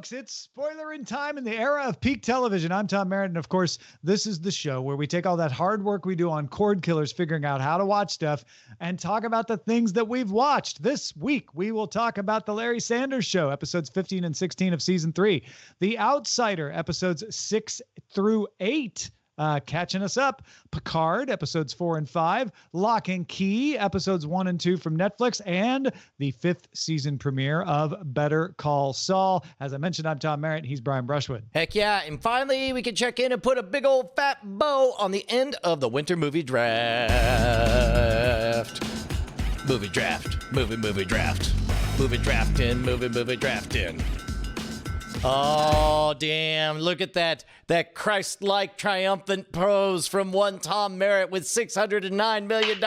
folks. It's Spoilerin time in the era of peak television. I'm Tom Merritt, and of course, this is the show where we take all that hard work we do on Cordkillers, figuring out how to watch stuff, and talk about the things that we've watched. This week, we will talk about The Larry Sanders Show, episodes 15 and 16 of season 3. The Outsider, episodes 6 through 8. Catching us up, Picard, episodes 4 and 5, Locke Key, episodes 1 and 2 from Netflix, and the 5th season premiere of Better Call Saul. As I mentioned, I'm Tom Merritt. He's Brian Brushwood. Heck yeah. And finally, we can check in and put a big old fat bow on the end of the winter movie draft. Movie draft. Movie draft. Movie drafting. Movie drafting. Oh, damn. Look at that Christ-like triumphant pose from one Tom Merritt with $609 million.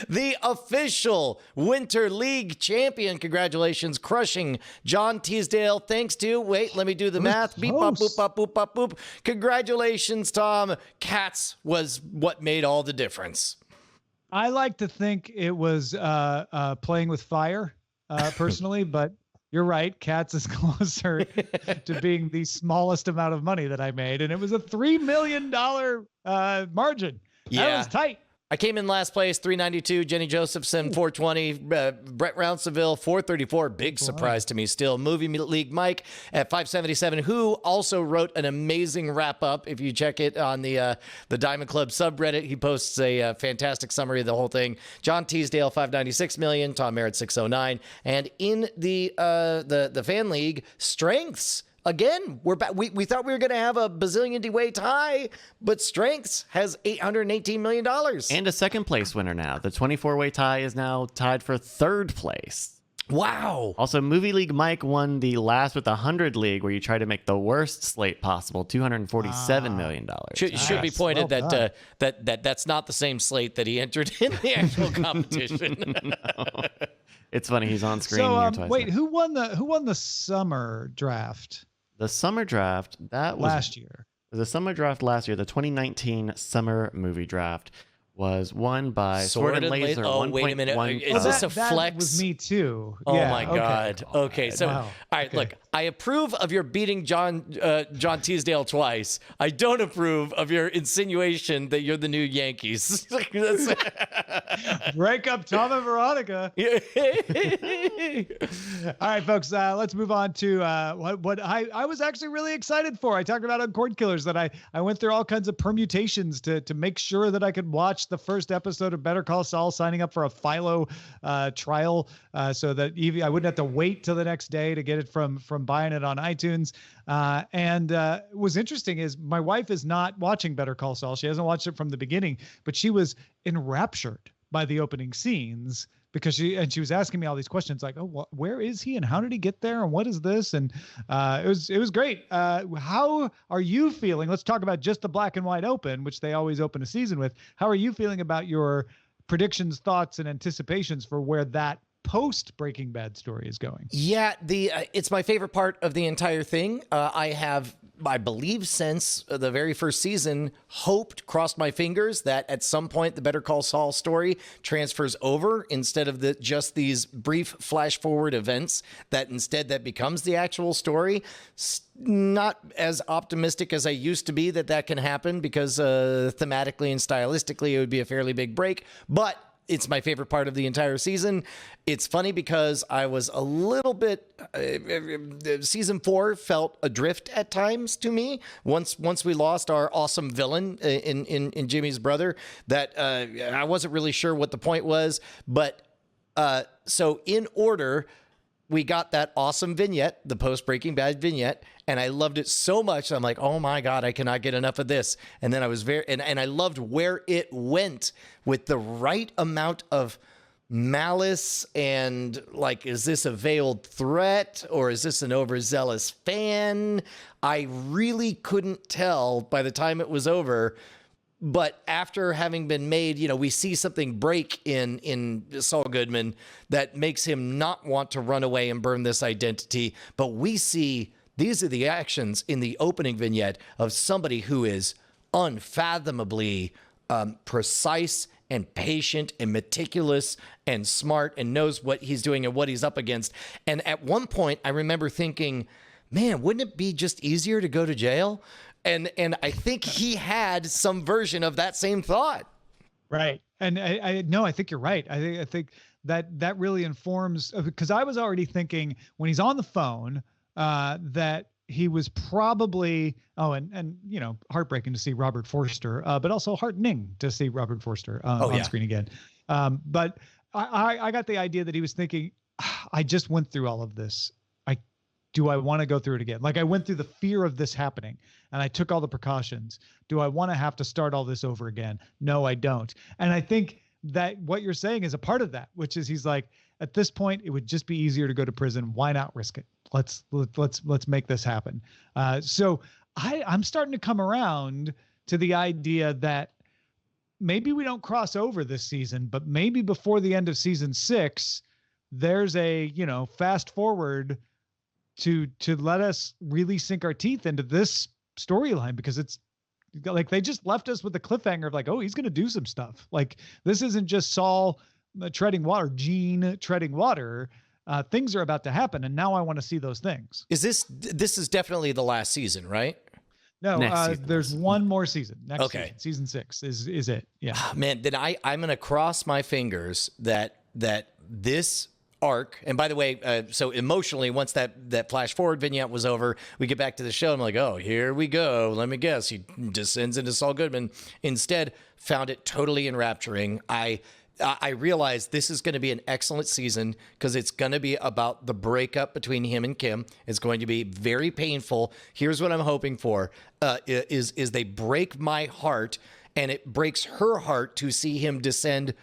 The official Winter League champion. Congratulations, crushing John Teasdale. Thanks to, wait, let me do the math. Beep, bop, boop, bop, boop, bop, boop. Congratulations, Tom. Cats was what made all the difference. I like to think it was playing with fire, personally, but you're right. Cats is closer to being the smallest amount of money that I made. And it was a $3 million margin. Yeah. That was tight. I came in last place, 392. Jenny Josephson, 420. Brett Rounceville, 434. Big surprise to me still. Movie League Mike at 577, who also wrote an amazing wrap-up. If you check it on the Diamond Club subreddit, he posts a fantastic summary of the whole thing. John Teasdale, 596 million. Tom Merritt, 609. And in the fan league, strengths. Again, we're back. We thought we were going to have a bazillion D-way tie, but Strengths has $818 million. And a second place winner now. The 24-way tie is now tied for third place. Wow. Also, Movie League Mike won the Last with 100 League, where you try to make the worst slate possible, $247 million. Should be pointed that's not the same slate that he entered in the actual competition. No. It's funny, he's on screen. So wait, who won the summer draft? The summer draft, that was last year. The summer draft last year, the 2019 summer movie draft, was won by Sword and Laser. Oh, wait a minute. Is this a flex? That was me too. Oh, yeah, my God. Okay. So, wow. All right, look, I approve of your beating John Teasdale twice. I don't approve of your insinuation that you're the new Yankees. Break up Tom and Veronica. All right, folks, let's move on to what I was actually really excited for. I talked about on Cordkillers that I went through all kinds of permutations to make sure that I could watch the first episode of Better Call Saul, signing up for a Philo trial so that I wouldn't have to wait till the next day to get it from buying it on iTunes. And what was interesting is my wife is not watching Better Call Saul. She hasn't watched it from the beginning, but she was enraptured by the opening scenes because she was asking me all these questions like, oh, where is he and how did he get there and what is this? And it was great. How are you feeling? Let's talk about just the black and white open, which they always open a season with. How are you feeling about your predictions, thoughts, and anticipations for where that post Breaking Bad story is going? Yeah, it's my favorite part of the entire thing. I believe since the very first season, crossed my fingers that at some point the Better Call Saul story transfers over instead of just these brief flash forward events, that instead that becomes the actual story. Not as optimistic as I used to be that can happen because thematically and stylistically it would be a fairly big break, but it's my favorite part of the entire season. It's funny because I was a little bit, season 4 felt adrift at times to me. Once we lost our awesome villain in Jimmy's brother, that I wasn't really sure what the point was. But so in order, we got that awesome vignette, the post Breaking Bad vignette, and I loved it so much. I'm like, oh my God, I cannot get enough of this. And then I was and I loved where it went with the right amount of malice and like, is this a veiled threat or is this an overzealous fan? I really couldn't tell by the time it was over. But after having been made, we see something break in Saul Goodman that makes him not want to run away and burn this identity. But we see these are the actions in the opening vignette of somebody who is unfathomably precise and patient and meticulous and smart and knows what he's doing and what he's up against. And at one point, I remember thinking, man, wouldn't it be just easier to go to jail? And I think he had some version of that same thought. Right. And I think you're right. I think that really informs, because I was already thinking when he's on the phone that he was probably, and heartbreaking to see Robert Forster, but also heartening to see Robert Forster on screen again. But I got the idea that he was thinking, I just went through all of this. Do I want to go through it again? Like, I went through the fear of this happening and I took all the precautions. Do I want to have to start all this over again? No, I don't. And I think that what you're saying is a part of that, which is he's like, at this point, it would just be easier to go to prison. Why not risk it? Let's make this happen. So I'm starting to come around to the idea that maybe we don't cross over this season, but maybe before the end of season 6, there's a, fast forward to let us really sink our teeth into this storyline, because it's like they just left us with the cliffhanger of like, oh, he's going to do some stuff. Like, this isn't just Saul treading water, Gene treading water. Things are about to happen, and now I want to see those things. This is definitely the last season, right? No, there's one more season. Next season 6 is it. Yeah. Man, then I'm going to cross my fingers that this arc, and by the way, so emotionally, once that flash forward vignette was over, we get back to the show. I'm like, oh, here we go. Let me guess. He descends into Saul Goodman. Instead, found it totally enrapturing. I realized this is going to be an excellent season because it's going to be about the breakup between him and Kim. It's going to be very painful. Here's what I'm hoping for, is they break my heart, and it breaks her heart to see him descend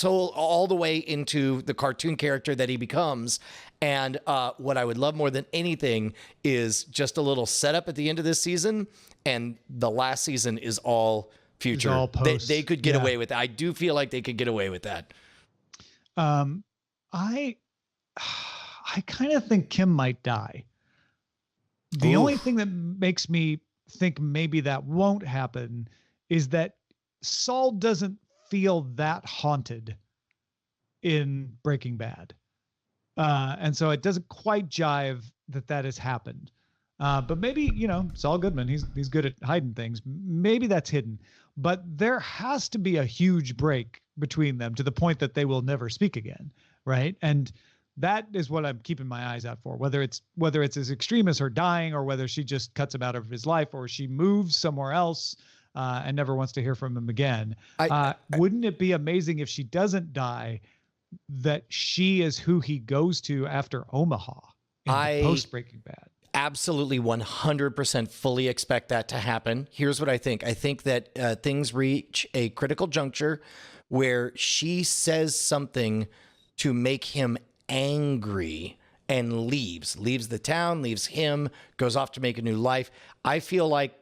all the way into the cartoon character that he becomes. And what I would love more than anything is just a little setup at the end of this season, and the last season is all future. All they could get away with it. I do feel like they could get away with that. I kind of think Kim might die. The only thing that makes me think maybe that won't happen is that Saul doesn't feel that haunted in Breaking Bad. And so it doesn't quite jive that has happened. But maybe, Saul Goodman, he's good at hiding things. Maybe that's hidden, but there has to be a huge break between them to the point that they will never speak again. Right. And that is what I'm keeping my eyes out for, whether it's as extreme as her dying, or whether she just cuts him out of his life, or she moves somewhere else and never wants to hear from him again. Wouldn't it be amazing if she doesn't die, that she is who he goes to after Omaha in post Breaking Bad? Absolutely 100% fully expect that to happen. Here's what I think. I think that things reach a critical juncture where she says something to make him angry and leaves the town, leaves him, goes off to make a new life. I feel like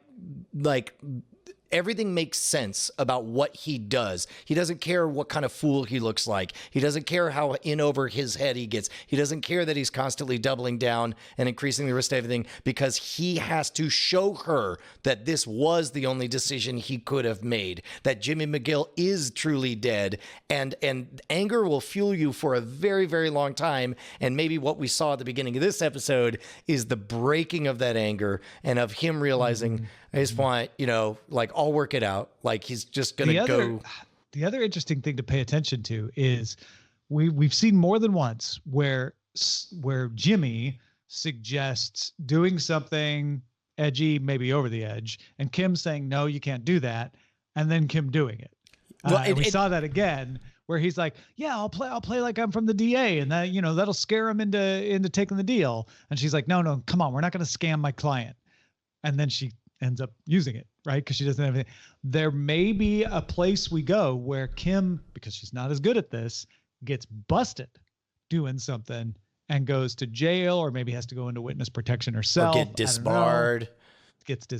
everything makes sense about what he does. He doesn't care what kind of fool he looks like. He doesn't care how in over his head he gets. He doesn't care that he's constantly doubling down and increasing the risk to everything, because he has to show her that this was the only decision he could have made, that Jimmy McGill is truly dead. And anger will fuel you for a very, very long time. And maybe what we saw at the beginning of this episode is the breaking of that anger, and of him realizing, I just want, I'll work it out. Like, he's just going to go. The other interesting thing to pay attention to is we've seen more than once where Jimmy suggests doing something edgy, maybe over the edge, and Kim saying, no, you can't do that. And then Kim doing it. We saw that again, where he's like, yeah, I'll play like I'm from the DA, and that, that'll scare him into taking the deal. And she's like, no, come on, we're not going to scam my client. And then she ends up using it, right? Because she doesn't have anything. There may be a place we go where Kim, because she's not as good at this, gets busted doing something and goes to jail, or maybe has to go into witness protection herself. Or get disbarred.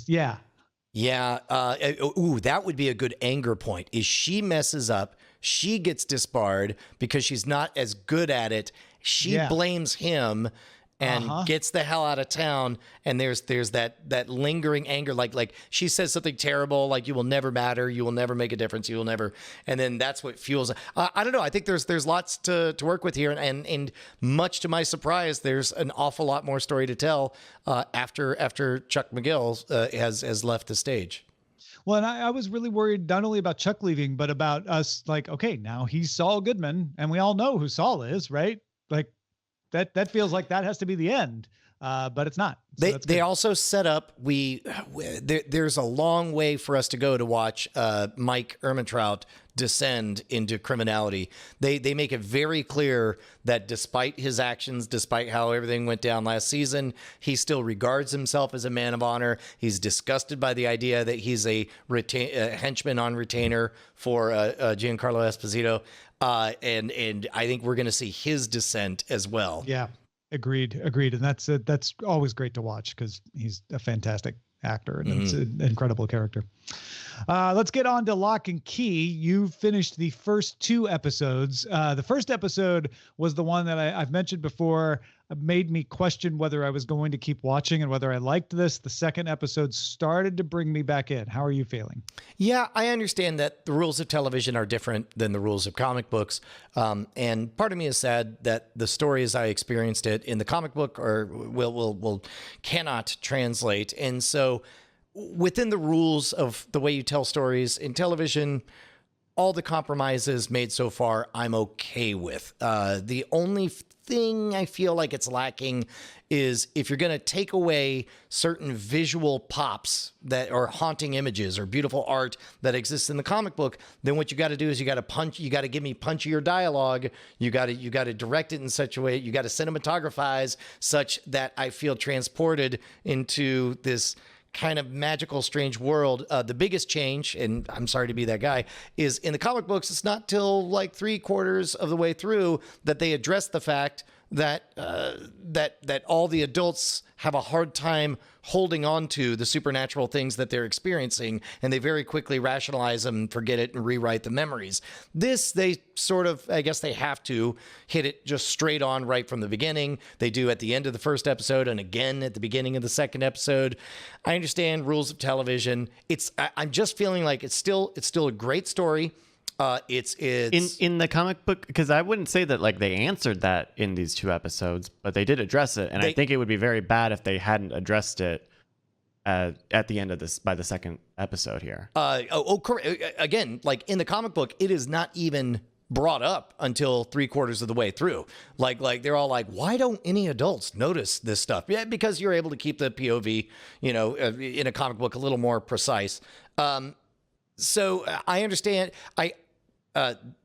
Yeah. Yeah. That would be a good anger point. Is she messes up, she gets disbarred because she's not as good at it. She blames him. and gets the hell out of town. And there's that lingering anger, like she says something terrible, like you will never matter, you will never make a difference, you will never. And then that's what fuels. I don't know. I think there's lots to work with here, and much to my surprise, there's an awful lot more story to tell after Chuck McGill has left the stage. Well, and I was really worried not only about Chuck leaving, but about us. Like, okay, now he's Saul Goodman, and we all know who Saul is, right? Like, that feels like that has to be the end, but it's not. So they also set up there's a long way for us to go to watch Mike Ehrmantraut descend into criminality. They make it very clear that despite his actions, despite how everything went down last season, he still regards himself as a man of honor. He's disgusted by the idea that he's a henchman on retainer for Giancarlo Esposito. And I think we're going to see his descent as well. Yeah, agreed. And that's always great to watch because he's a fantastic actor and it's an incredible character. Let's get on to Locke and Key. You finished the first 2 episodes. The first episode was the one that I've mentioned before, made me question whether I was going to keep watching and whether I liked this. The second episode started to bring me back in. How are you feeling? Yeah, I understand that the rules of television are different than the rules of comic books. And part of me is sad that the story as I experienced it in the comic book cannot translate. And so within the rules of the way you tell stories in television, all the compromises made so far, I'm okay with. The only thing I feel like it's lacking is if you're going to take away certain visual pops that are haunting images or beautiful art that exists in the comic book, then what you got to do is you got to give me punchier dialogue. You got to direct it in such a way. You got to cinematographize such that I feel transported into this kind of magical, strange world. The biggest change, and I'm sorry to be that guy, is in the comic books, it's not till like 3/4 of the way through that they address the fact that that all the adults have a hard time holding on to the supernatural things that they're experiencing, and they very quickly rationalize them, forget it, and rewrite the memories. This, they sort of, I guess they have to hit it just straight on right from the beginning. They do at the end of the first episode and again at the beginning of the second episode. I understand rules of television. I'm just feeling like it's still a great story. It's in the comic book, because I wouldn't say that like they answered that in these 2 episodes, but they did address it, and I think it would be very bad if they hadn't addressed it at the end of this by the second episode here. Again, like in the comic book, it is not even brought up until 3/4 of the way through. Like they're all like, why don't any adults notice this stuff? Yeah, because you're able to keep the POV, in a comic book a little more precise. So I understand.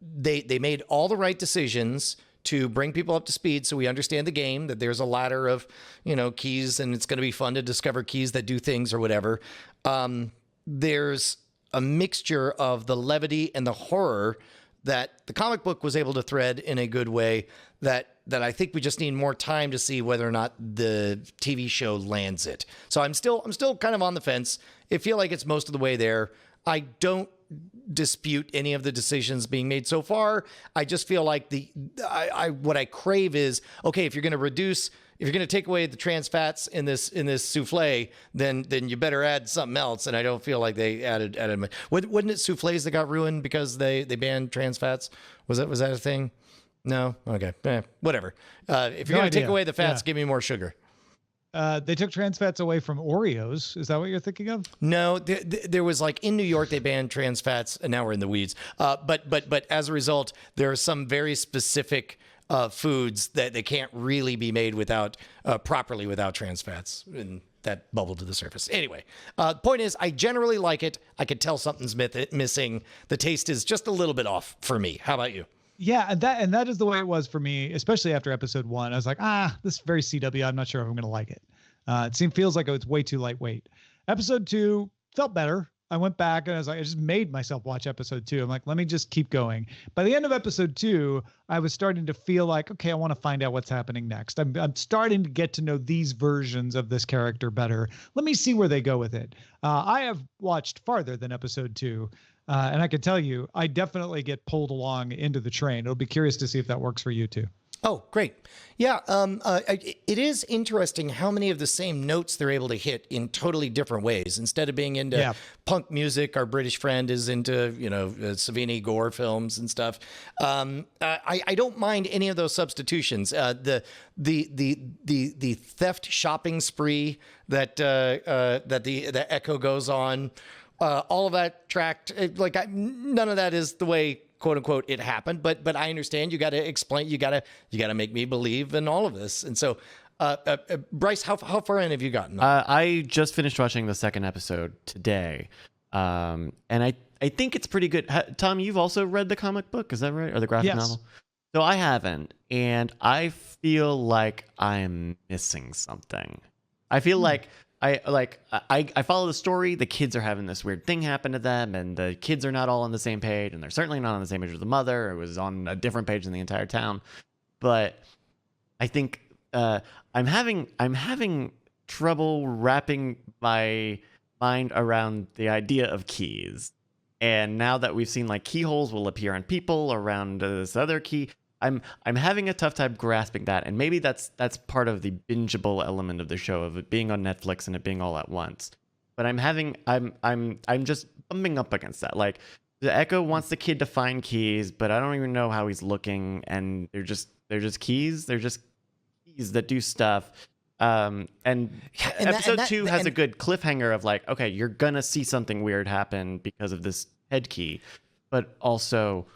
They made all the right decisions to bring people up to speed, so we understand the game, that there's a ladder of keys, and it's going to be fun to discover keys that do things or whatever. There's a mixture of the levity and the horror that the comic book was able to thread in a good way that I think we just need more time to see whether or not the TV show lands it. So I'm still kind of on the fence. I feel like it's most of the way there. I don't dispute any of the decisions being made so far. I just feel like what I crave is, okay, if you're going to take away the trans fats in this souffle, then you better add something else. And I don't feel like they added. Wasn't it souffles that got ruined because they banned trans fats? Was that a thing? No. Okay. Whatever. If you're going to take away the fats, give me more sugar. They took trans fats away from Oreos. Is that what you're thinking of? No, there was like in New York, they banned trans fats, and now we're in the weeds. But as a result, there are some very specific foods that they can't really be made properly without trans fats. And that bubbled to the surface. Anyway, point is, I generally like it. I could tell something's missing. The taste is just a little bit off for me. How about you? Yeah, and that is the way it was for me, especially after episode 1. I was like, this is very CW. I'm not sure if I'm going to like it. It feels like it's way too lightweight. Episode 2 felt better. I went back and I was like, I just made myself watch episode 2. I'm like, let me just keep going. By the end of episode 2, I was starting to feel like, okay, I want to find out what's happening next. I'm starting to get to know these versions of this character better. Let me see where they go with it. I have watched farther than episode 2. And I can tell you, I definitely get pulled along into the train. It'll be curious to see if that works for you too. Oh, great. Yeah, it is interesting how many of the same notes they're able to hit in totally different ways. Instead of being into punk music, our British friend is into, Savini Gore films and stuff. I don't mind any of those substitutions. The theft shopping spree that the Echo goes on, all of that tracked. None of that is the way, quote unquote, it happened, but I understand you got to explain, you got to make me believe in all of this. And so, Bryce, how far in have you gotten? I just finished watching the second episode today. And I think it's pretty good. Tom, you've also read the comic book, is that right? Or the graphic novel? So I haven't, and I feel like I'm missing something. I feel like I follow the story. The kids are having this weird thing happen to them, and the kids are not all on the same page, and they're certainly not on the same page with the mother. It was on a different page than the entire town. But I think I'm having trouble wrapping my mind around the idea of keys. And now that we've seen like keyholes will appear on people around this other key, I'm having a tough time grasping that, and maybe that's part of the bingeable element of the show, of it being on Netflix and it being all at once. But I'm just bumping up against that. Like, the Echo wants the kid to find keys, but I don't even know how he's looking, and they're just keys. They're just keys that do stuff. And episode 2 has a good cliffhanger of like, okay, you're gonna see something weird happen because of this head key, but also.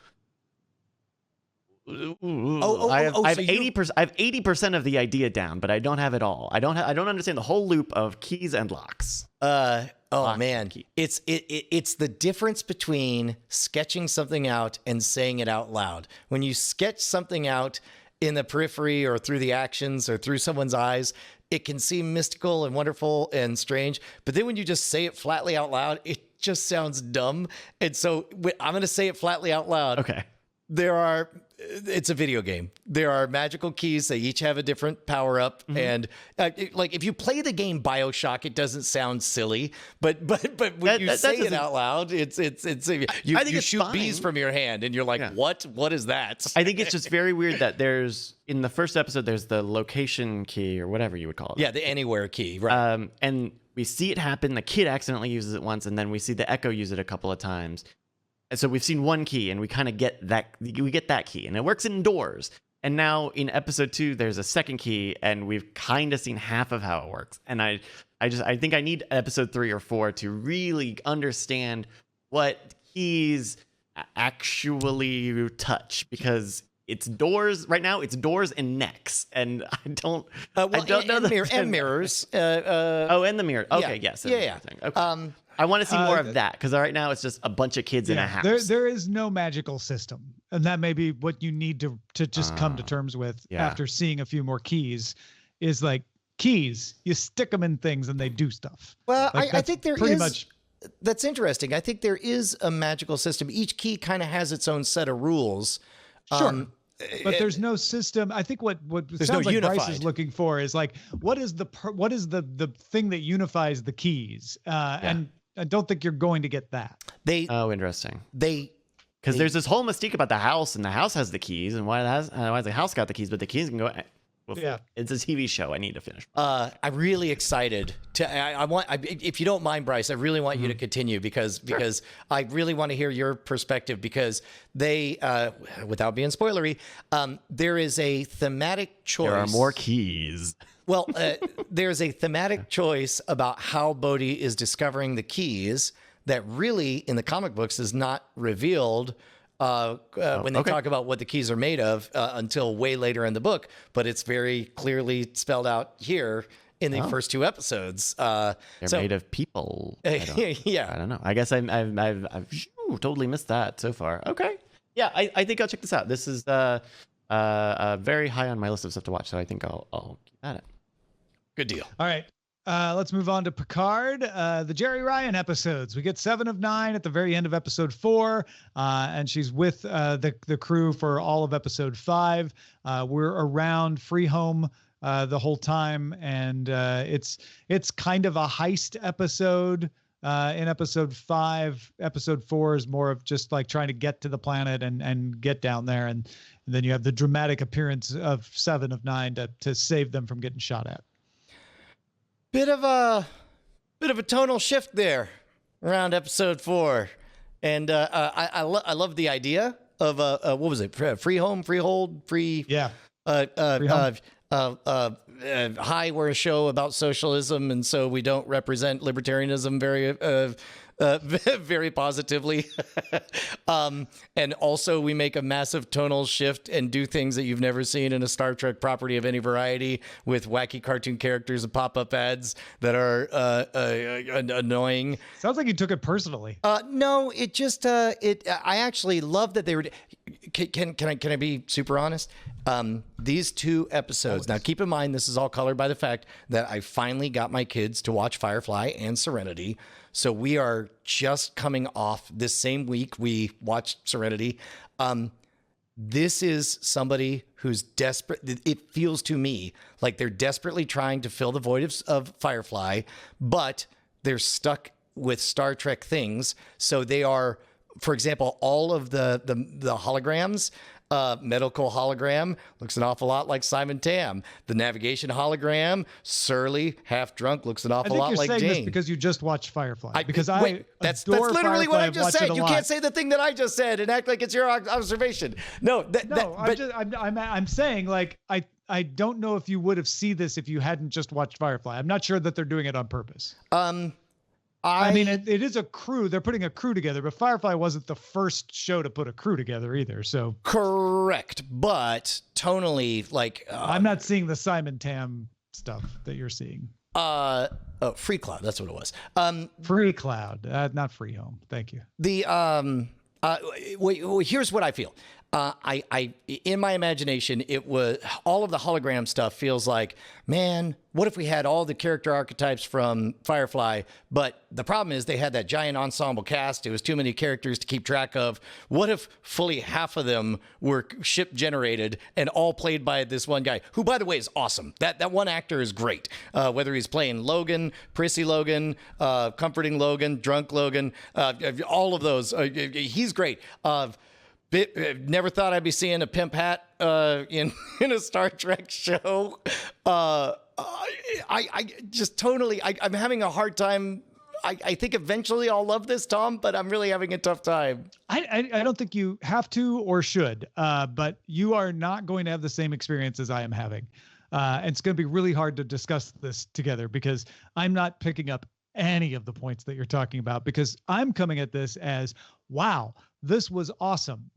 I have 80%. I have 80% of the idea down, but I don't have it all. I don't understand the whole loop of keys and locks. Man, it's the difference between sketching something out and saying it out loud. When you sketch something out in the periphery or through the actions or through someone's eyes, it can seem mystical and wonderful and strange. But then when you just say it flatly out loud, it just sounds dumb. And so I'm going to say it flatly out loud. Okay. It's a video game. There are magical keys. They each have a different power up. Mm-hmm. And if you play the game BioShock, it doesn't sound silly, but when you say it out loud, you shoot fine. bees from your hand and you're like, what is that? I think it's just very weird that in the first episode, there's the location key or whatever you would call it. Yeah. The anywhere key. Right. And we see it happen. The kid accidentally uses it once, and then we see the Echo use it a couple of times. And so we've seen one key, and we kind of get that. We get that key, and it works indoors. And now in episode 2, there's a second key, and we've kind of seen half of how it works. And I think I need episode 3 or 4 to really understand what keys actually touch, because it's doors right now. It's doors and necks, and I don't know and mirrors. And the mirror. Okay, yes. Yeah. Okay. I want to see more of that, because right now it's just a bunch of kids in a house. There is no magical system, and that may be what you need to just come to terms with after seeing a few more keys. Is like keys, you stick them in things and they do stuff. Well, like I think there pretty is. Much, that's interesting. I think there is a magical system. Each key kind of has its own set of rules. Sure. But there's no system. I think what sounds like Bryce is looking for is like, what is the thing that unifies the keys? And I don't think you're going to get that. Interesting. Because there's this whole mystique about the house, and the house has the keys, and why has the house got the keys, but the keys can go. Well, it's a TV show. I need to finish. I'm really excited if you don't mind, Bryce, I really want you to continue because I really want to hear your perspective, because they, without being spoilery, there is a thematic choice. There are more keys. Well, there's a thematic choice about how Bodhi is discovering the keys that really in the comic books is not revealed when they talk about what the keys are made of until way later in the book, but it's very clearly spelled out here in the first 2 episodes. They're made of people. I don't know. I guess I've totally missed that so far. Okay. Yeah, I think I'll check this out. This is very high on my list of stuff to watch, so I think I'll keep at it. Good deal. All right. Let's move on to Picard, the Jerry Ryan episodes. We get 7 of 9 at the very end of episode 4, and she's with the crew for all of episode 5. We're around Freeholm the whole time, and it's kind of a heist episode in episode 5. Episode 4 is more of just like trying to get to the planet and get down there, and And then you have the dramatic appearance of 7 of 9 to save them from getting shot at. Bit of a tonal shift there around episode 4. And I love the idea of what was it? Freehold. Yeah. Hi, we're a show about socialism, and so we don't represent libertarianism very positively. And also we make a massive tonal shift and do things that you've never seen in a Star Trek property of any variety, with wacky cartoon characters and pop-up ads that are annoying. Sounds like you took it personally. No, it just I actually love that they were. Can I be super honest? These 2 episodes. Now, keep in mind, this is all colored by the fact that I finally got my kids to watch Firefly and Serenity. So we are just coming off this same week. We watched Serenity. This is somebody who's desperate. It feels to me like they're desperately trying to fill the void of Firefly, but they're stuck with Star Trek things. So they are, for example, all of the holograms. Medical hologram looks an awful lot like Simon Tam. The navigation hologram, surly, half drunk, looks an awful lot like Jane. I think you're saying this because you just watched Firefly. That's literally what I just said. You can't say the thing that I just said and act like it's your observation. I'm saying, like, I don't know if you would have seen this if you hadn't just watched Firefly. I'm not sure that they're doing it on purpose. I mean, it is a crew. They're putting a crew together, but Firefly wasn't the first show to put a crew together either. So correct, but tonally, like I'm not seeing the Simon Tam stuff that you're seeing. Free Cloud. That's what it was. Free Cloud, not Free Home. Thank you. Here's what I feel. I in my imagination, it was all of the hologram stuff feels like, man, what if we had all the character archetypes from Firefly? But the problem is they had that giant ensemble cast. It was too many characters to keep track of. What if fully half of them were ship generated and all played by this one guy, who, by the way, is awesome. That one actor is great. Whether he's playing Logan, Prissy Logan, comforting Logan, drunk Logan, all of those, he's great. Never thought I'd be seeing a pimp hat in a Star Trek show. I just totally, I'm having a hard time. I think eventually I'll love this, Tom, but I'm really having a tough time. I don't think you have to or should, but you are not going to have the same experience as I am having. And it's going to be really hard to discuss this together because I'm not picking up any of the points that you're talking about, because I'm coming at this as, wow, this was awesome.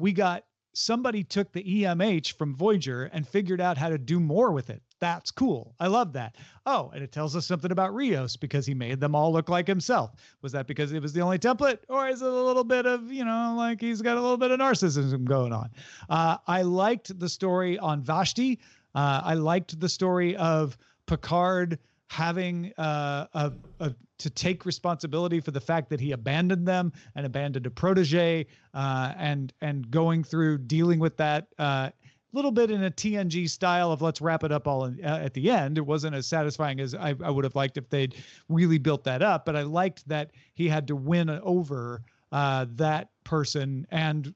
Somebody took the EMH from Voyager and figured out how to do more with it. That's cool. I love that. Oh, and it tells us something about Rios because he made them all look like himself. Was that because it was the only template, or is it a little bit of, like he's got a little bit of narcissism going on? I liked the story on Vashti. I liked the story of Picard having to take responsibility for the fact that he abandoned them and abandoned a protege, and going through dealing with that a little bit in a TNG style of let's wrap it up all at the end. It wasn't as satisfying as I would have liked if they'd really built that up, but I liked that he had to win over that person and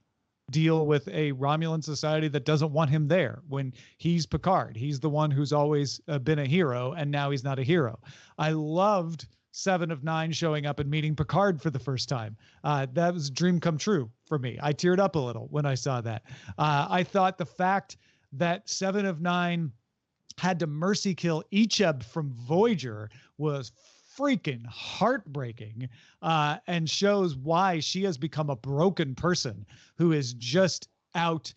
deal with a Romulan society that doesn't want him there when he's Picard. He's the one who's always been a hero, and now he's not a hero. I loved 7 of 9 showing up and meeting Picard for the first time. That was a dream come true for me. I teared up a little when I saw that. I thought the fact that 7 of 9 had to mercy kill Icheb from Voyager was freaking heartbreaking, and shows why she has become a broken person who is just out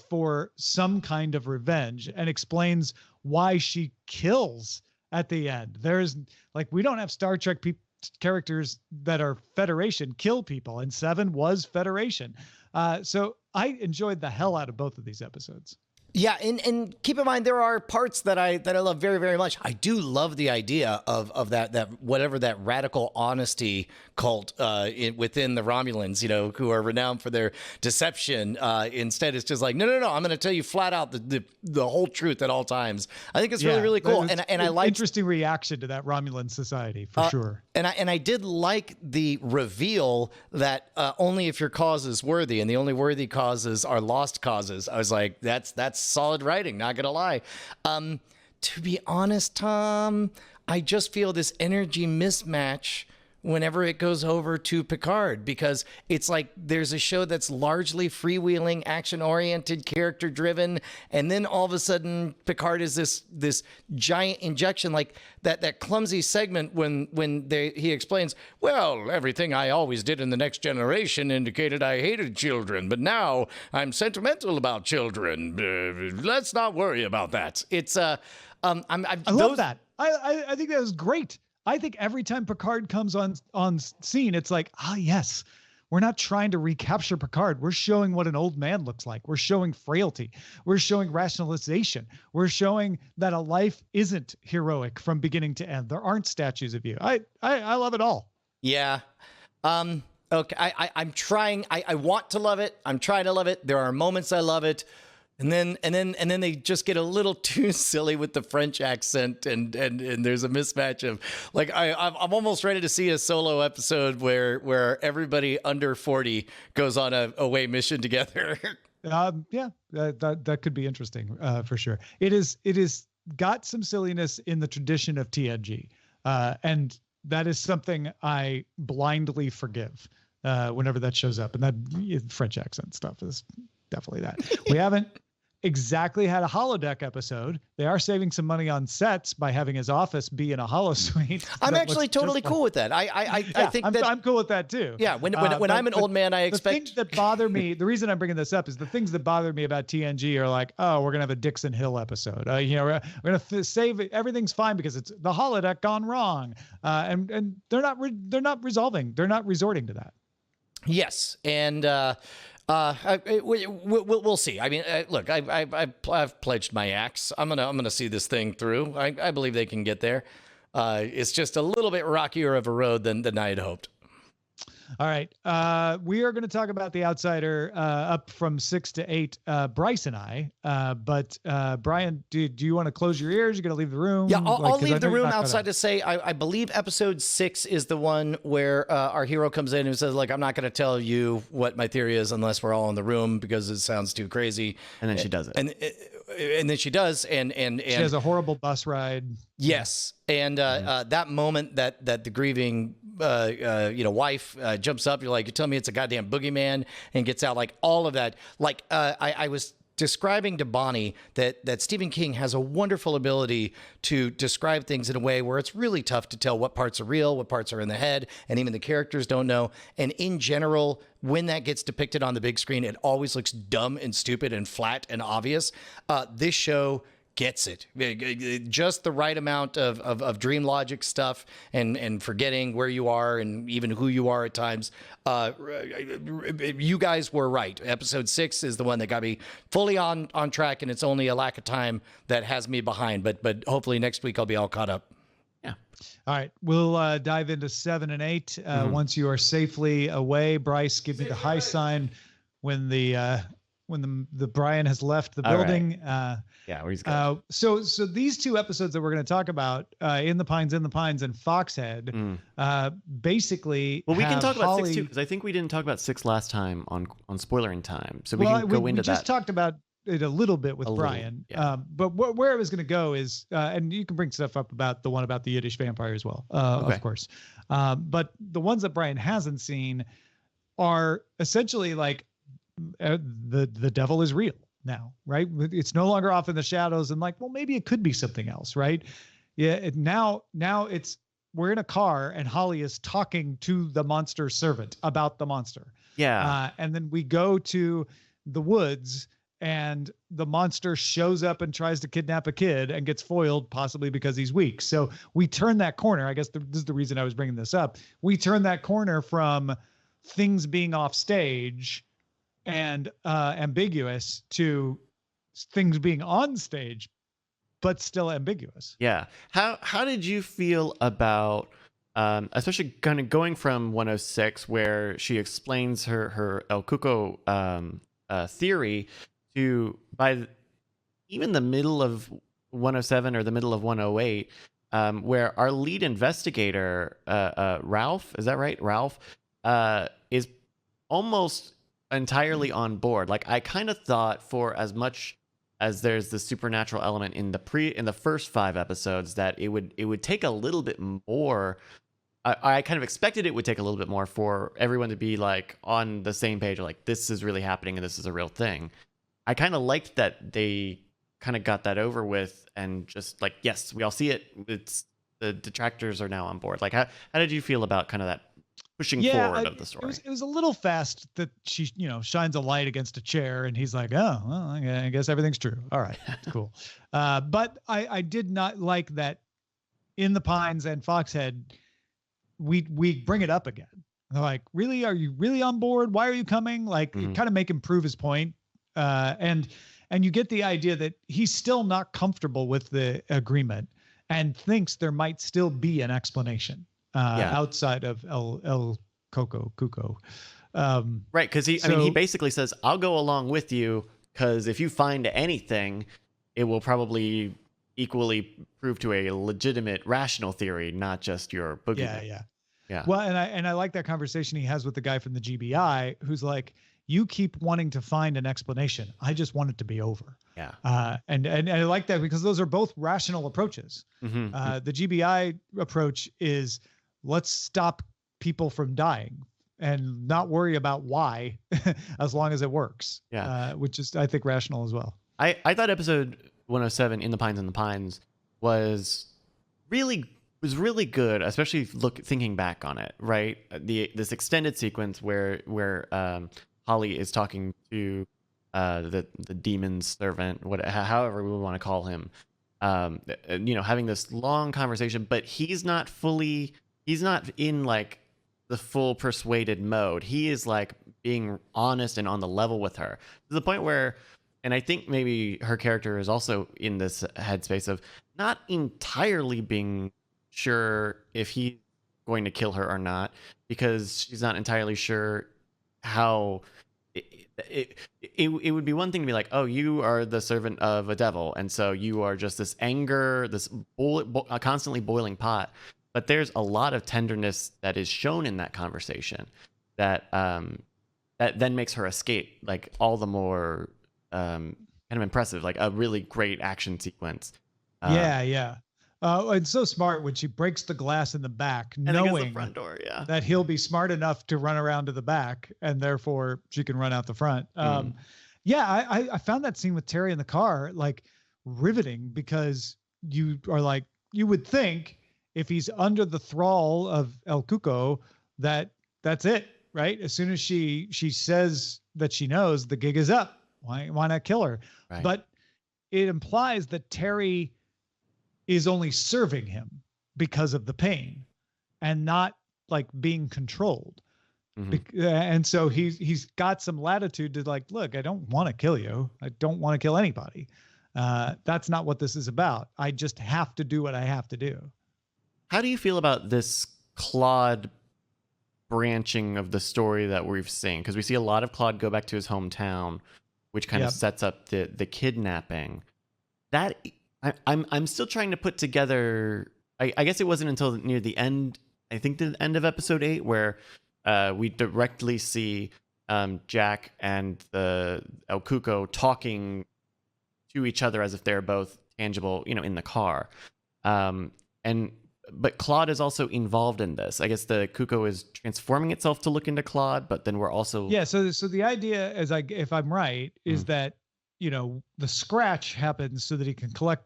for some kind of revenge, and explains why she kills at the end. There's we don't have Star Trek characters that are Federation kill people, and 7 was Federation. So I enjoyed the hell out of both of these episodes. Yeah, and keep in mind there are parts that I love very, very much. I do love the idea of that whatever that radical honesty cult within the Romulans, who are renowned for their deception. Instead, it's just like no, I'm going to tell you flat out the whole truth at all times. I think it's really, really cool, and I like interesting reaction to that Romulan society for sure. And I did like the reveal that only if your cause is worthy, and the only worthy causes are lost causes. I was like, that's solid writing, not gonna lie. To be honest, Tom, I just feel this energy mismatch whenever it goes over to Picard, because it's like there's a show that's largely freewheeling, action-oriented, character-driven, and then all of a sudden Picard is this giant injection, like that clumsy segment when he explains, well, everything I always did in The Next Generation indicated I hated children, but now I'm sentimental about children. Let's not worry about that. It's I love that. I think that was great. I think every time Picard comes on scene, it's like, yes, we're not trying to recapture Picard. We're showing what an old man looks like. We're showing frailty. We're showing rationalization. We're showing that a life isn't heroic from beginning to end. There aren't statues of you. I love it all. Yeah. Okay. I'm trying. I want to love it. I'm trying to love it. There are moments I love it. And then they just get a little too silly with the French accent, and there's a mismatch of like I'm almost ready to see a solo episode where everybody under 40 goes on a away mission together. Yeah, that could be interesting for sure. It is got some silliness in the tradition of TNG, and that is something I blindly forgive whenever that shows up, and that French accent stuff is definitely that. We haven't exactly had a holodeck episode. They are saving some money on sets by having his office be in a holosuite. I'm actually totally cool with that. I think I'm cool with that too. Yeah, when I'm an old man, I expect. The things that bother me, the reason I'm bringing this up is the things that bother me about TNG are like, oh, we're gonna have a Dixon Hill episode. We're gonna save it. Everything's fine because it's the holodeck gone wrong, and they're not resolving. They're not resorting to that. Yes, and we'll see. I mean, look, I've pledged my axe. I'm gonna see this thing through. I believe they can get there. It's just a little bit rockier of a road than I had hoped. All right. We are going to talk about The Outsider up from 6 to 8, Bryce and I. But Brian, do you want to close your ears? You're going to leave the room? Yeah, I'll leave the room outside to say I believe episode 6 is the one where our hero comes in and says, like, I'm not going to tell you what my theory is unless we're all in the room because it sounds too crazy. And then she does it. And then she does, and she has a horrible bus ride. Yes, and that moment that the grieving wife jumps up, you're telling me it's a goddamn boogeyman, and gets out, like all of that. Like I was describing to Bonnie that Stephen King has a wonderful ability to describe things in a way where it's really tough to tell what parts are real, what parts are in the head, and even the characters don't know. And in general, when that gets depicted on the big screen, it always looks dumb and stupid and flat and obvious. This show gets it. Just the right amount of dream logic stuff and forgetting where you are and even who you are at times. You guys were right. Episode 6 is the one that got me fully on track, and it's only a lack of time that has me behind. But hopefully next week I'll be all caught up. Yeah. All right. We'll dive into 7 and 8 once you are safely away. Bryce, give me the high sign when the Brian has left the building. Right. Yeah, he's good. So these two episodes that we're going to talk about, In the Pines, and Foxhead, basically. Well, we can talk about 6 too, because I think we didn't talk about 6 last time on Spoilerin time, so we can go into that. We just talked about it a little bit with Brian, yeah. But where I was going to go is, and you can bring stuff up about the one about the Yiddish vampire as well, of course. But the ones that Brian hasn't seen are essentially like. The devil is real now, right? It's no longer off in the shadows and like, well, maybe it could be something else, right? Yeah. Now we're in a car and Holly is talking to the monster servant about the monster. Yeah. And then we go to the woods and the monster shows up and tries to kidnap a kid and gets foiled, possibly because he's weak. So we turn that corner. I guess this is the reason I was bringing this up. We turn that corner from things being off stage and ambiguous to things being on stage, but still ambiguous. Yeah. How did you feel about especially kind of going from 106 where she explains her El Cuco theory to even the middle of 107 or the middle of 108, where our lead investigator, Ralph, is that right? Ralph, is almost entirely on board. Like, I kind of thought, for as much as there's the supernatural element in the first 5 episodes, that it would take a little bit more. I kind of expected it would take a little bit more for everyone to be like on the same page, like this is really happening and this is a real thing. I kind of liked that they kind of got that over with and just like, yes, we all see it. It's the detractors are now on board. Like, how did you feel about kind of that pushing forward of the story? It was a little fast that she, shines a light against a chair and he's like, oh, well, I guess everything's true. All right, cool. But I did not like that in the Pines and Foxhead, we bring it up again. They're like, really? Are you really on board? Why are you coming? Like, kind of make him prove his point. And you get the idea that he's still not comfortable with the agreement and thinks there might still be an explanation outside of El Cuco. Right, because he basically says, I'll go along with you because if you find anything, it will probably equally prove to a legitimate rational theory, not just your boogeyman. Yeah. Well, and I like that conversation he has with the guy from the GBI who's like, you keep wanting to find an explanation. I just want it to be over. Yeah. And I like that because those are both rational approaches. The GBI approach is let's stop people from dying and not worry about why as long as it works. Yeah. Which is, I think, rational as well. I thought episode 107 in the Pines was really good, especially thinking back on it, right? This extended sequence where Holly is talking to the demon's servant, however we want to call him, having this long conversation, but he's not in like the full persuaded mode. He is like being honest and on the level with her to the point where, and I think maybe her character is also in this headspace of not entirely being sure if he's going to kill her or not, because she's not entirely sure how it would be one thing to be like, oh, you are the servant of a devil, and so you are just this anger, this constantly boiling pot. But there's a lot of tenderness that is shown in that conversation that that then makes her escape like all the more kind of impressive, like a really great action sequence. It's so smart when she breaks the glass in the back, and knowing the front door, that he'll be smart enough to run around to the back, and therefore she can run out the front. I found that scene with Terry in the car like riveting, because you would think if he's under the thrall of El Cuco, that's it, right? As soon as she says that she knows, the gig is up. Why not kill her? Right. But it implies that Terry is only serving him because of the pain and not like being controlled. And so he's got some latitude to like, look, I don't want to kill you. I don't want to kill anybody. That's not what this is about. I just have to do what I have to do. How do you feel about this Claude branching of the story that we've seen? Because we see a lot of Claude go back to his hometown, which kind of sets up the kidnapping. That I'm still trying to put together. I guess it wasn't until near the end, I think the end of episode 8, where we directly see Jack and the El Cuco talking to each other as if they're both tangible, in the car. But Claude is also involved in this. I guess the Cuco is transforming itself to look into Claude, but then we're also So the idea is, if I'm right, is that the scratch happens so that he can collect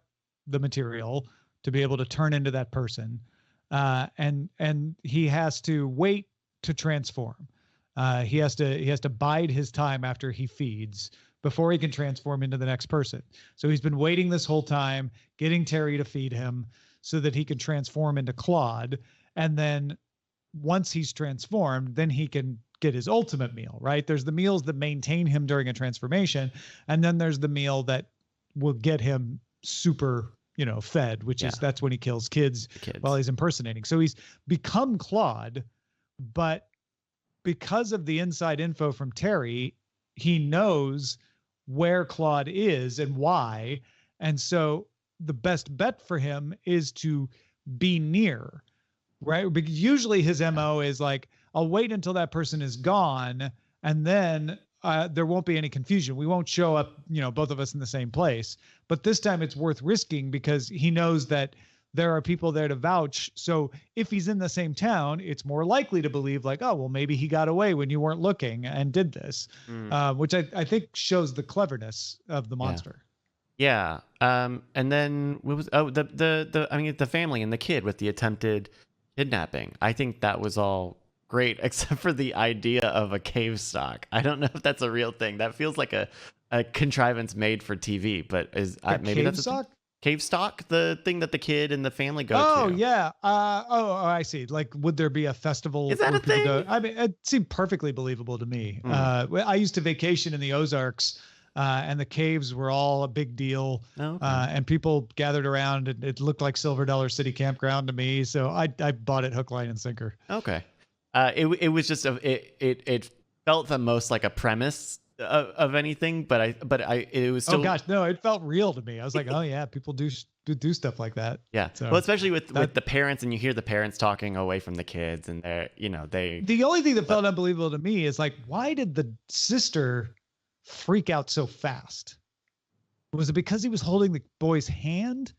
the material to be able to turn into that person, and he has to wait to transform. He has to bide his time after he feeds before he can transform into the next person. So he's been waiting this whole time, getting Terry to feed him so that he can transform into Claude. And then once he's transformed, then he can get his ultimate meal, right? There's the meals that maintain him during a transformation. And then there's the meal that will get him super, fed, which is that's when he kills kids while he's impersonating. So he's become Claude, but because of the inside info from Terry, he knows where Claude is and why. And so the best bet for him is to be near, right? Because usually his MO is like, I'll wait until that person is gone, and then there won't be any confusion. We won't show up, both of us in the same place. But this time it's worth risking because he knows that there are people there to vouch. So if he's in the same town, it's more likely to believe like, oh, well, maybe he got away when you weren't looking and did this, which I think shows the cleverness of the monster. Yeah. And then what was the family and the kid with the attempted kidnapping. I think that was all great, except for the idea of a cave stock. I don't know if that's a real thing. That feels like a contrivance made for TV, but maybe that's stock? Cave stock, the thing that the kid and the family go to. Oh yeah. I see. Like, would there be a festival? Is that a thing? I mean, it seemed perfectly believable to me. I used to vacation in the Ozarks, and the caves were all a big deal. And people gathered around, and it looked like Silver Dollar City Campground to me. So I bought it hook, line, and sinker. Okay. It was just it felt the most like a premise of anything, but it was still. Oh gosh, no, it felt real to me. I was like, oh yeah, people do stuff like that. Yeah. So, well, especially with the parents, and you hear the parents talking away from the kids, and they. The only thing that felt unbelievable to me is like, why did the sister freak out so fast? Was it because he was holding the boy's hand?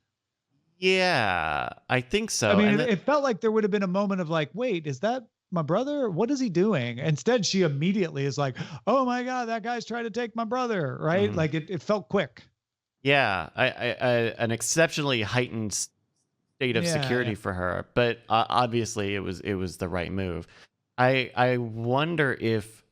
Yeah, I think so. I mean, it felt like there would have been a moment of like, wait, is that my brother? What is he doing? Instead, she immediately is like, oh my God, that guy's trying to take my brother. Right. Like it felt quick. Yeah. An exceptionally heightened state of security for her, but obviously it was the right move. I wonder if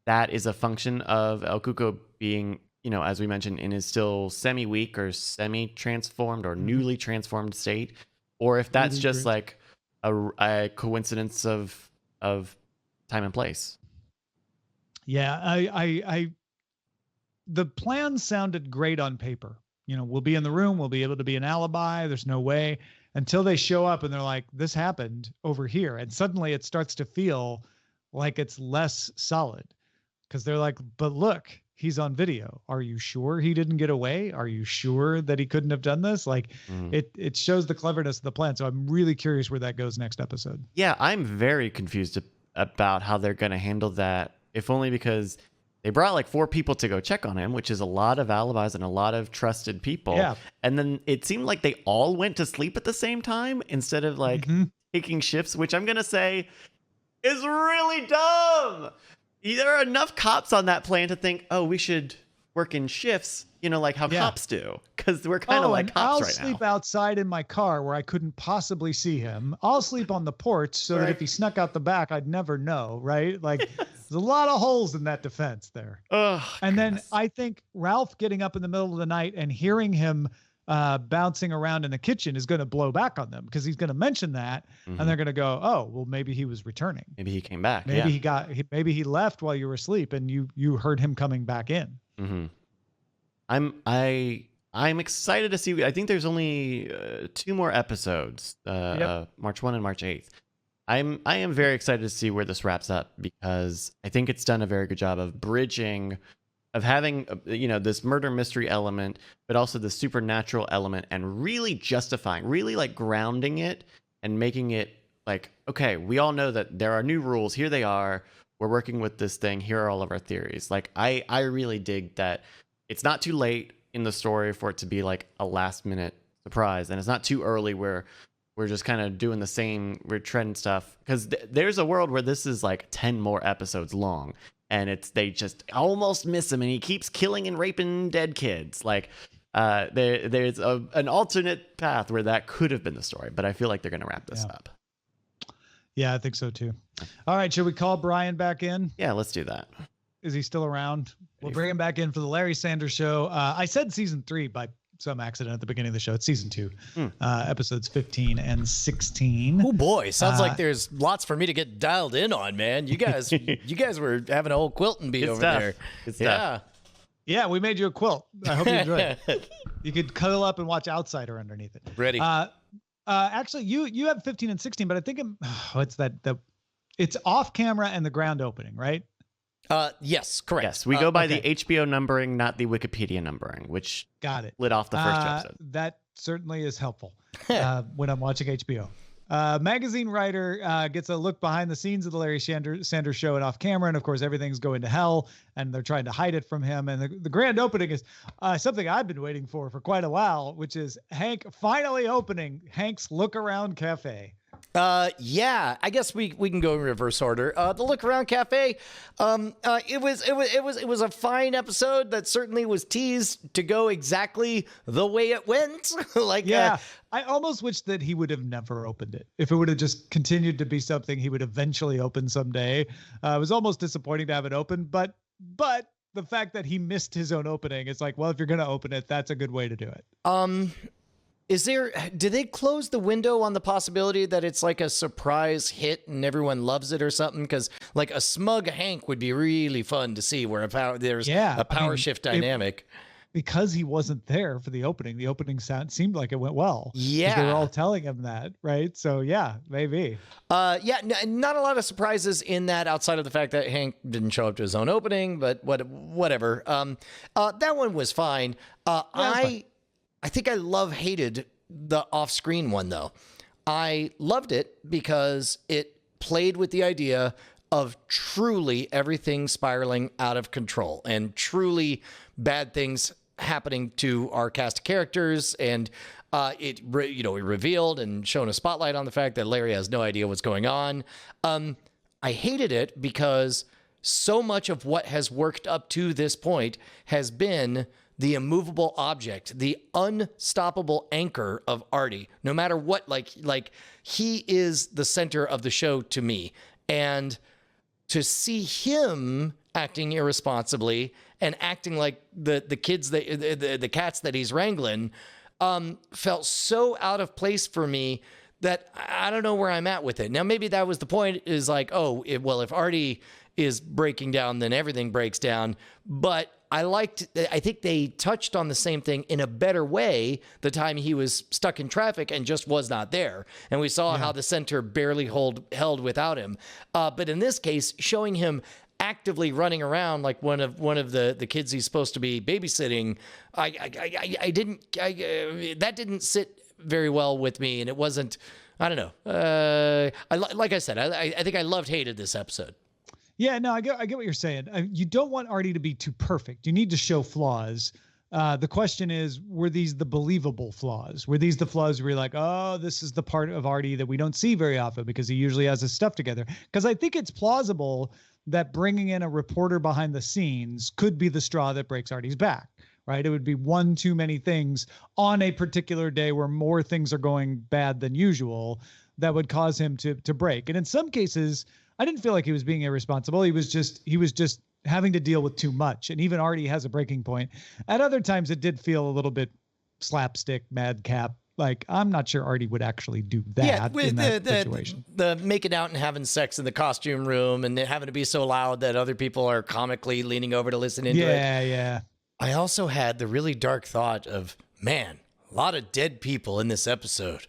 that is a function of El Cuco being, as we mentioned, in his still semi-weak or semi-transformed or newly transformed state, or if that's just like a coincidence of time and place. Yeah, the plan sounded great on paper. We'll be in the room, we'll be able to be an alibi. There's no way until they show up and they're like, this happened over here. And suddenly it starts to feel like it's less solid because they're like, but look, he's on video. Are you sure he didn't get away? Are you sure that he couldn't have done this? Like it shows the cleverness of the plan. So I'm really curious where that goes next episode. Yeah, I'm very confused about how they're going to handle that, if only because they brought like 4 people to go check on him, which is a lot of alibis and a lot of trusted people. Yeah. And then it seemed like they all went to sleep at the same time instead of like taking shifts, which I'm going to say is really dumb. There are enough cops on that plan to think, oh, we should work in shifts, like how cops do, because we're kind of like cops right now. I'll sleep outside in my car where I couldn't possibly see him. I'll sleep on the porch so that if he snuck out the back, I'd never know, right? Like there's a lot of holes in that defense there. Then I think Ralph getting up in the middle of the night and hearing him bouncing around in the kitchen is going to blow back on them because he's going to mention that and they're going to go, oh, well, maybe he was returning. Maybe he came back. Maybe he left while you were asleep and you heard him coming back in. I'm excited to see. I think there's only 2 more episodes, March 1 and March 8th. I am very excited to see where this wraps up because I think it's done a very good job of bridging, of having this murder mystery element, but also the supernatural element, and really justifying, really like grounding it and making it like, okay, we all know that there are new rules. Here they are. We're working with this thing. Here are all of our theories. Like I really dig that it's not too late in the story for it to be like a last minute surprise, and it's not too early where we're just kind of doing the same, we're treading stuff, because there's a world where this is like 10 more episodes long. And they just almost miss him, and he keeps killing and raping dead kids. Like, there's an alternate path where that could have been the story, but I feel like they're going to wrap this up. Yeah, I think so too. All right, should we call Brian back in? Yeah, let's do that. Is he still around? We'll bring him back in for the Larry Sanders Show. I said season 3 by some accident at the beginning of the show. It's season 2, episodes 15 and 16. Oh boy, sounds like there's lots for me to get dialed in on, man. You guys were having a whole quilting bee over there. Good stuff. Yeah, we made you a quilt. I hope you enjoy it. You could cuddle up and watch Outsider underneath it. Ready. Actually, you have 15 and 16, but I think it's off camera and the ground opening, right? Yes, correct. Yes, we go by the HBO numbering, not the Wikipedia numbering, which got it. lit off the first episode. That certainly is helpful when I'm watching HBO. Magazine writer gets a look behind the scenes of the Larry Sanders Show and off camera, and of course everything's going to hell, and they're trying to hide it from him. And the grand opening is something I've been waiting for quite a while, which is Hank finally opening Hank's Look Around Cafe. Yeah, I guess we can go in reverse order. The Look Around Cafe, it was a fine episode that certainly was teased to go exactly the way it went. I almost wish that he would have never opened it. If it would have just continued to be something he would eventually open someday. It was almost disappointing to have it open, but the fact that he missed his own opening, it's like, well, if you're going to open it, that's a good way to do it. Did they close the window on the possibility that it's like a surprise hit and everyone loves it or something? Because like a smug Hank would be really fun to see where there's a power shift dynamic. Because he wasn't there for the opening sound seemed like it went well. Yeah. They were all telling him that, right? So yeah, maybe. Not a lot of surprises in that outside of the fact that Hank didn't show up to his own opening, but whatever. That one was fine. I think I hated the off-screen one, though. I loved it because it played with the idea of truly everything spiraling out of control and truly bad things happening to our cast of characters. And it revealed and shone a spotlight on the fact that Larry has no idea what's going on. I hated it because so much of what has worked up to this point has been the immovable object, the unstoppable anchor of Artie. No matter what, like he is the center of the show to me. And to see him acting irresponsibly and acting like the kids, the cats that he's wrangling, felt so out of place for me that I don't know where I'm at with it. Now, maybe that was the point, is like, if Artie is breaking down, then everything breaks down. But I think they touched on the same thing in a better way the time he was stuck in traffic and just was not there. And we saw how the center barely held without him. But in this case, showing him actively running around like one of the kids he's supposed to be babysitting, that didn't sit very well with me. And it wasn't, I don't know. Like I said, I think I hated this episode. Yeah, no, I get what you're saying. You don't want Artie to be too perfect. You need to show flaws. The question is, were these the believable flaws? Were these the flaws where you're like, oh, this is the part of Artie that we don't see very often because he usually has his stuff together? Because I think it's plausible that bringing in a reporter behind the scenes could be the straw that breaks Artie's back, right? It would be one too many things on a particular day where more things are going bad than usual that would cause him to break. And in some cases, I didn't feel like he was being irresponsible. He was just having to deal with too much. And even Artie has a breaking point. At other times, it did feel a little bit slapstick, madcap. Like, I'm not sure Artie would actually do that in that situation. The making out and having sex in the costume room and having to be so loud that other people are comically leaning over to listen into it. Yeah. I also had the really dark thought of, man, a lot of dead people in this episode.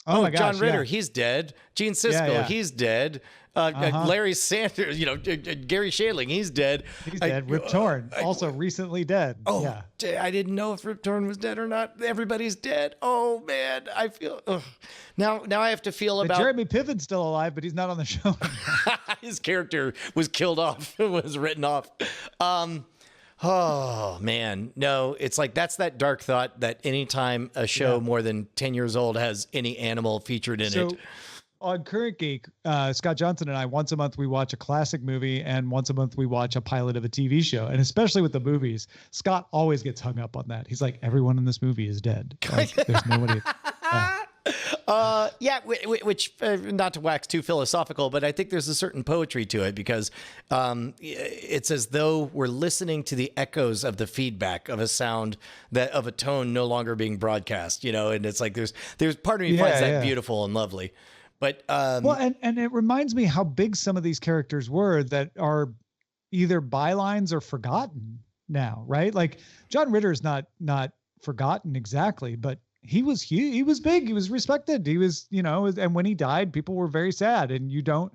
Oh my gosh, John Ritter, he's dead. Gene Siskel, he's dead. Larry Sanders, Gary Shandling, he's dead. He's dead. Rip Torn, also recently dead. Oh, yeah. I didn't know if Rip Torn was dead or not. Everybody's dead. Oh man, I feel. Now I have to feel about. Jeremy Piven's still alive, but he's not on the show. His character was killed off. Was written off. Oh man, no, it's like that's that dark thought that anytime a show more than 10 years old has any animal featured in it. On Current Geek, Scott Johnson and I, once a month we watch a classic movie and once a month we watch a pilot of a TV show. And especially with the movies, Scott always gets hung up on that. He's like, everyone in this movie is dead. Like, there's nobody. Which not to wax too philosophical, but I think there's a certain poetry to it because it's as though we're listening to the echoes of the feedback of a sound of a tone no longer being broadcast, and it's like there's part of me finds that beautiful and lovely. But and it reminds me how big some of these characters were that are either bylines or forgotten. now, right? Like John Ritter's not forgotten exactly, but he was huge. He was big. He was respected. He was, and when he died, people were very sad, and you don't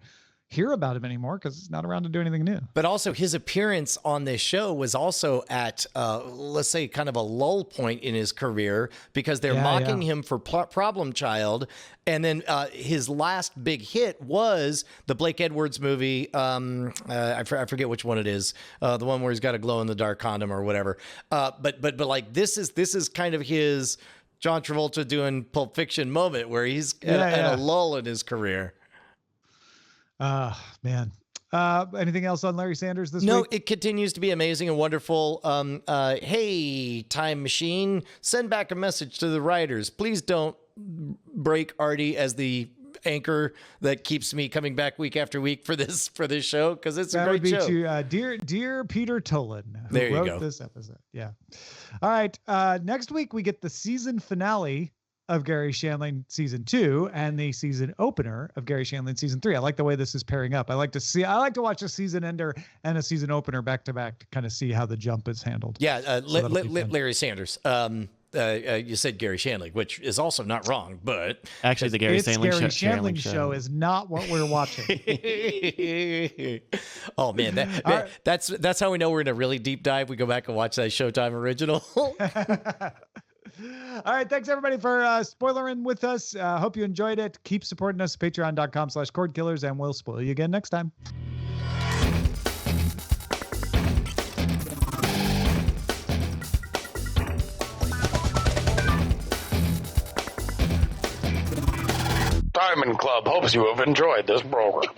hear about him anymore because he's not around to do anything new. But also his appearance on this show was also at, let's say, kind of a lull point in his career, because they're mocking him for Problem Child. And then his last big hit was the Blake Edwards movie. I forget which one it is. The one where he's got a glow in the dark condom or whatever. But like this is kind of his John Travolta doing Pulp Fiction moment where he's at a lull in his career. Man. Anything else on Larry Sanders this week? No, it continues to be amazing and wonderful. Hey, Time Machine, send back a message to the writers. Please don't break Artie as the anchor that keeps me coming back week after week for this show, because it's a great show. To, dear Peter Tolan, who there you wrote go. This episode. Yeah. All right. Next week we get the season finale of Gary Shandling season 2 and the season opener of Gary Shandling season 3. I like the way this is pairing up. I like to watch a season ender and a season opener back to back to kind of see how the jump is handled. Yeah, Larry Sanders. You said Gary Shandling, which is also not wrong, but actually the Gary Shandling show is not what we're watching. Oh man, that's how we know we're in a really deep dive. We go back and watch that Showtime original. All right. Thanks everybody for spoilerin with us. Hope you enjoyed it. Keep supporting us at patreon.com/Cordkillers, and we'll spoil you again next time. Diamond Club hopes you have enjoyed this program.